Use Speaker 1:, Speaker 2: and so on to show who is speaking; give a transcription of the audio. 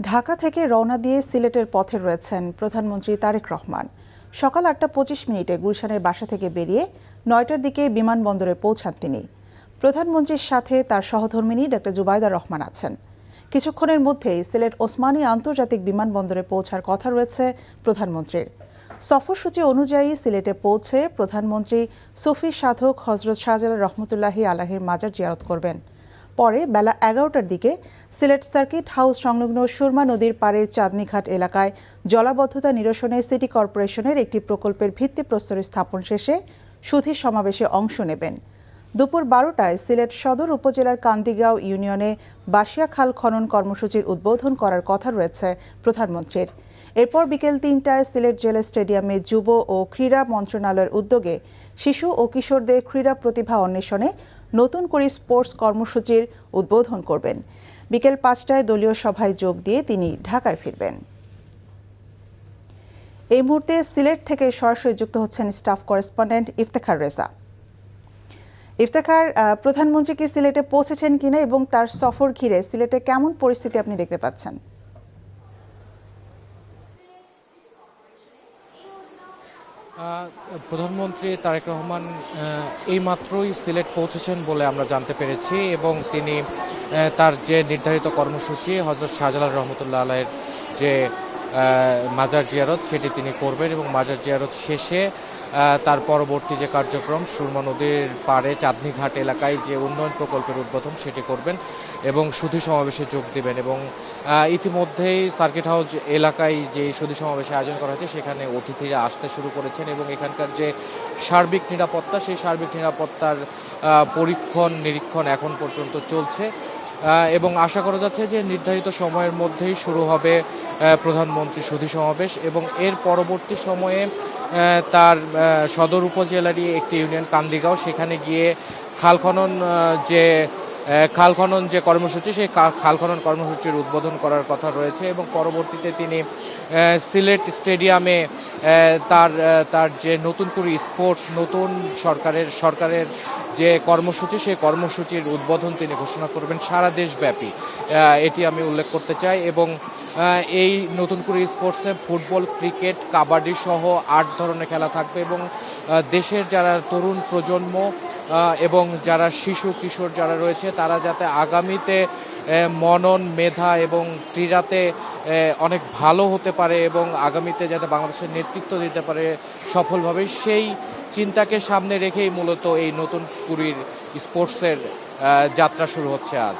Speaker 1: ঢাকা থেকে রওনা দিয়ে সিলেটের পথে রয়েছেন প্রধানমন্ত্রী তারেক রহমান। সকাল ৮টা ২৫ গুলশানের বাসা থেকে বেরিয়ে ৯টার দিকে বিমানবন্দরে পৌঁছান তিনি। প্রধানমন্ত্রীর সাথে তার সহধর্মিণী ডা জুবাইদা রহমান আছেন। কিছুক্ষণের মধ্যেই সিলেট ওসমানী আন্তর্জাতিক বিমানবন্দরে পৌঁছার কথা রয়েছে প্রধানমন্ত্রীর। সফরসূচি অনুযায়ী সিলেটে পৌঁছে প্রধানমন্ত্রী সুফি সাধক হজরত শাহজালাল রহমতুল্লাহি আলাহির মাজার জিয়ারত করবেন। পরে বেলা ১১টার দিকে সিলেট সার্কিট হাউস সংলগ্ন সুরমা নদীর পাড়ের চাঁদনীঘাট এলাকায় জলাবদ্ধতা নিরসনে সিটি কর্পোরেশনের একটি প্রকল্পের ভিত্তিপ্রস্তর স্থাপন শেষে সুধী সমাবেশে অংশ নেবেন। দুপুর ১২টায় সিলেট সদর উপজেলার কান্দিগাঁও ইউনিয়নে বাসিয়া খাল খনন কর্মসূচির উদ্বোধন করার কথা রয়েছে প্রধানমন্ত্রীর। এরপর বিকেল ৩টায় সিলেট জেলা স্টেডিয়ামে যুব ও ক্রীড়া মন্ত্রণালয়ের উদ্যোগে শিশু ও কিশোরদের ক্রীড়া প্রতিভা অন্বেষণে নতুন করে স্পোর্টস কর্মসূচির উদ্বোধন করবেন। বিকেল ৫টায় দলীয় সভায় যোগ দিয়ে তিনি ঢাকায় ফিরবেন। এই মুহূর্তে সিলেট থেকে সরাসরি যুক্ত হচ্ছেন স্টাফ করেসপন্ডেন্ট ইফতেখার রেজা। ইফতেখার, প্রধানমন্ত্রী কি সিলেটে পৌঁছেছেন কিনা এবং তার সফর ঘিরে সিলেটে কেমন পরিস্থিতি আপনি দেখতে পাচ্ছেন?
Speaker 2: প্রধানমন্ত্রী তারেক রহমান এইমাত্রই সিলেট পৌঁছেছেন বলে আমরা জানতে পেরেছি এবং তিনি তার যে নির্ধারিত কর্মসূচি হজরত শাহজালাল রহমতুল্লাহ আলাইয়ের যে মাজার জিয়ারত সেটি তিনি করবেন এবং মাজার জিয়ারত শেষে তার পরবর্তী যে কার্যক্রম সুরমা নদীর পাড়ে চাঁদনীঘাট এলাকায় যে উন্নয়ন প্রকল্পের উদ্বোধন সেটি করবেন এবং সুধী সমাবেশে যোগ দেবেন এবং ইতিমধ্যেই সার্কিট হাউস এলাকায় যে সুধী সমাবেশে আয়োজন করা হয়েছে সেখানে অতিথিরা আসতে শুরু করেছেন এবং এখানকার যে সার্বিক নিরাপত্তা সেই সার্বিক নিরাপত্তার পরীক্ষণ নিরীক্ষণ এখন পর্যন্ত চলছে এবং আশা করা যাচ্ছে যে নির্ধারিত সময়ের মধ্যেই শুরু হবে প্রধানমন্ত্রী সুধী সমাবেশ এবং এর পরবর্তী সময়ে তার সদর উপজেলারই একটি ইউনিয়ন কান্দিগাঁও সেখানে গিয়ে খাল খনন যে কর্মসূচি সেই খাল খনন কর্মসূচির উদ্বোধন করার কথা রয়েছে এবং পরবর্তীতে তিনি সিলেট স্টেডিয়ামে তার যে নতুন করে স্পোর্টস নতুন সরকারের যে কর্মসূচি সেই কর্মসূচির উদ্বোধন তিনি ঘোষণা করবেন সারা দেশব্যাপী, এটি আমি উল্লেখ করতে চাই। এবং এই নতুন করে স্পোর্টসে ফুটবল, ক্রিকেট, কাবাডি সহ ৮ ধরনের খেলা থাকবে এবং দেশের যারা তরুণ প্রজন্ম এবং যারা শিশু কিশোর যারা রয়েছে তারা যাতে আগামীতে মনন মেধা এবং ক্রীড়াতে অনেক ভালো হতে পারে এবং আগামীতে যাতে বাংলাদেশের নেতৃত্ব দিতে পারে সফলভাবে, সেই চিন্তাকে সামনে রেখেই মূলত এই নতুন কুড়ির স্পোর্টসের যাত্রা শুরু হচ্ছে আজ।